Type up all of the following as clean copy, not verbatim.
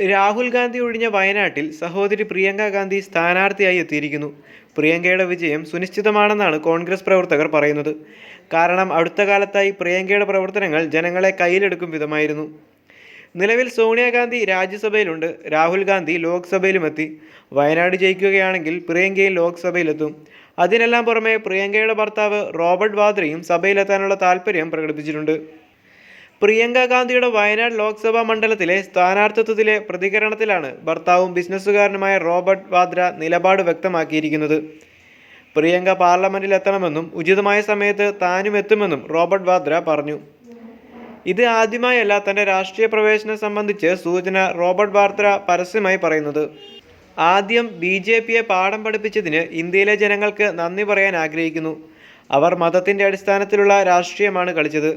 രാഹുൽ ഗാന്ധി ഒഴിഞ്ഞ വയനാട്ടിൽ സഹോദരി പ്രിയങ്ക ഗാന്ധി സ്ഥാനാർത്ഥിയായി എത്തിയിരിക്കുന്നു. പ്രിയങ്കയുടെ വിജയം സുനിശ്ചിതമാണെന്നാണ് കോൺഗ്രസ് പ്രവർത്തകർ പറയുന്നത്. കാരണം അടുത്ത കാലത്തായി പ്രിയങ്കയുടെ പ്രവർത്തനങ്ങൾ ജനങ്ങളെ കയ്യിലെടുക്കും വിധമായിരുന്നു. നിലവിൽ സോണിയാഗാന്ധി രാജ്യസഭയിലുണ്ട്. രാഹുൽ ഗാന്ധി ലോക്സഭയിലുമെത്തി. വയനാട് ജയിക്കുകയാണെങ്കിൽ പ്രിയങ്കയും ലോക്സഭയിലെത്തും. അതിനെല്ലാം പുറമെ പ്രിയങ്കയുടെ ഭർത്താവ് റോബർട്ട് വാദ്രയും സഭയിലെത്താനുള്ള താൽപ്പര്യം പ്രകടിപ്പിച്ചിട്ടുണ്ട്. പ്രിയങ്ക ഗാന്ധിയുടെ വയനാട് ലോക്സഭാ മണ്ഡലത്തിലെ സ്ഥാനാർത്ഥിത്വത്തിലെ പ്രതികരണത്തിലാണ് ഭർത്താവും ബിസിനസ്സുകാരനുമായ റോബർട്ട് വാദ്ര നിലപാട് വ്യക്തമാക്കിയിരിക്കുന്നത്. പ്രിയങ്ക പാർലമെന്റിൽ എത്തണമെന്നും ഉചിതമായ സമയത്ത് താനും എത്തുമെന്നും റോബർട്ട് വാദ്ര പറഞ്ഞു. ഇത് ആദ്യമായല്ല തൻ്റെ രാഷ്ട്രീയ പ്രവേശനം സംബന്ധിച്ച് സൂചന റോബർട്ട് വാദ്ര പരസ്യമായി പറയുന്നത്. ആദ്യം BJPയെ പാഠം പഠിപ്പിച്ചതിന് ഇന്ത്യയിലെ ജനങ്ങൾക്ക് നന്ദി പറയാൻ ആഗ്രഹിക്കുന്നു. അവർ മതത്തിൻ്റെ അടിസ്ഥാനത്തിലുള്ള രാഷ്ട്രീയമാണ് കളിച്ചത്.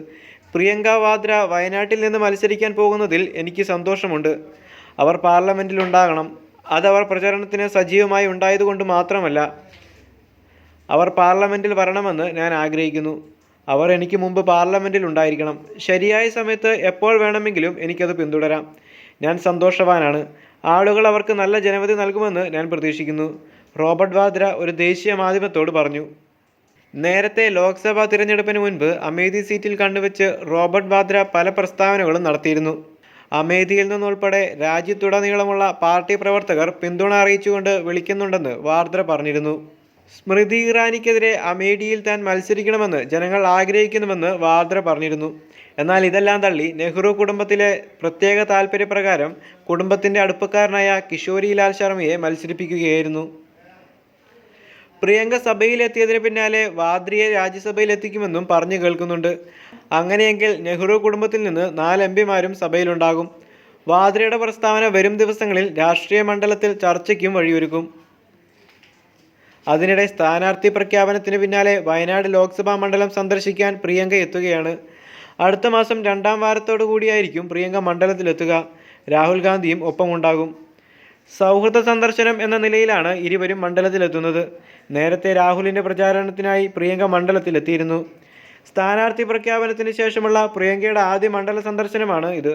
പ്രിയങ്ക വാദ്ര വയനാട്ടിൽ നിന്ന് മത്സരിക്കാൻ പോകുന്നതിൽ എനിക്ക് സന്തോഷമുണ്ട്. അവർ പാർലമെൻറ്റിൽ ഉണ്ടാകണം. അതവർ പ്രചരണത്തിന് സജീവമായി ഉണ്ടായതുകൊണ്ട് മാത്രമല്ല, അവർ പാർലമെൻറ്റിൽ വരണമെന്ന് ഞാൻ ആഗ്രഹിക്കുന്നു. അവർ എനിക്ക് മുമ്പ് പാർലമെൻറ്റിൽ ഉണ്ടായിരിക്കണം. ശരിയായ സമയത്ത് എപ്പോൾ വേണമെങ്കിലും എനിക്കത് പിന്തുടരാം. ഞാൻ സന്തോഷവാനാണ്. ആളുകൾ അവർക്ക് നല്ല ജനവിധി നൽകുമെന്ന് ഞാൻ പ്രതീക്ഷിക്കുന്നു, റോബർട്ട് വാദ്ര ഒരു ദേശീയ മാധ്യമത്തോട് പറഞ്ഞു. നേരത്തെ ലോക്സഭാ തിരഞ്ഞെടുപ്പിന് മുൻപ് അമേധി സീറ്റിൽ കണ്ടുവച്ച് റോബർട്ട് വാദ്ര പല പ്രസ്താവനകളും നടത്തിയിരുന്നു. അമേധിയിൽ നിന്നുൾപ്പെടെ രാജ്യത്തുടനീളമുള്ള പാർട്ടി പ്രവർത്തകർ പിന്തുണ അറിയിച്ചുകൊണ്ട് വിളിക്കുന്നുണ്ടെന്ന് വാദ്ര പറഞ്ഞിരുന്നു. സ്മൃതി ഇറാനിക്കെതിരെ അമേഠിയിൽ താൻ മത്സരിക്കണമെന്ന് ജനങ്ങൾ ആഗ്രഹിക്കുന്നുവെന്ന് വാദ്ര പറഞ്ഞിരുന്നു. എന്നാൽ ഇതെല്ലാം തള്ളി നെഹ്റു കുടുംബത്തിലെ പ്രത്യേക താൽപ്പര്യപ്രകാരം കുടുംബത്തിൻ്റെ അടുപ്പക്കാരനായ കിഷോരിലാൽ ശർമ്മയെ മത്സരിപ്പിക്കുകയായിരുന്നു. പ്രിയങ്ക സഭയിലെത്തിയതിന് പിന്നാലെ വാദ്രയെ രാജ്യസഭയിൽ എത്തിക്കുമെന്നും പറഞ്ഞു കേൾക്കുന്നുണ്ട്. അങ്ങനെയെങ്കിൽ നെഹ്റു കുടുംബത്തിൽ നിന്ന് 4 MPമാരും സഭയിലുണ്ടാകും. വാദ്രയുടെ പ്രസ്താവന വരും ദിവസങ്ങളിൽ രാഷ്ട്രീയ മണ്ഡലത്തിൽ ചർച്ചയ്ക്കും വഴിയൊരുക്കും. അതിനിടെ സ്ഥാനാർത്ഥി പ്രഖ്യാപനത്തിന് പിന്നാലെ വയനാട് ലോക്സഭാ മണ്ഡലം സന്ദർശിക്കാൻ പ്രിയങ്ക എത്തുകയാണ്. അടുത്ത മാസം 2ാം വാരത്തോടു കൂടിയായിരിക്കും പ്രിയങ്ക മണ്ഡലത്തിലെത്തുക. രാഹുൽ ഗാന്ധിയും ഒപ്പമുണ്ടാകും. സൗഹൃദ സന്ദർശനം എന്ന നിലയിലാണ് ഇരുവരും മണ്ഡലത്തിലെത്തുന്നത്. നേരത്തെ രാഹുലിൻ്റെ പ്രചാരണത്തിനായി പ്രിയങ്ക മണ്ഡലത്തിലെത്തിയിരുന്നു. സ്ഥാനാർത്ഥി പ്രഖ്യാപനത്തിന് ശേഷമുള്ള പ്രിയങ്കയുടെ ആദ്യ മണ്ഡല സന്ദർശനമാണ് ഇത്.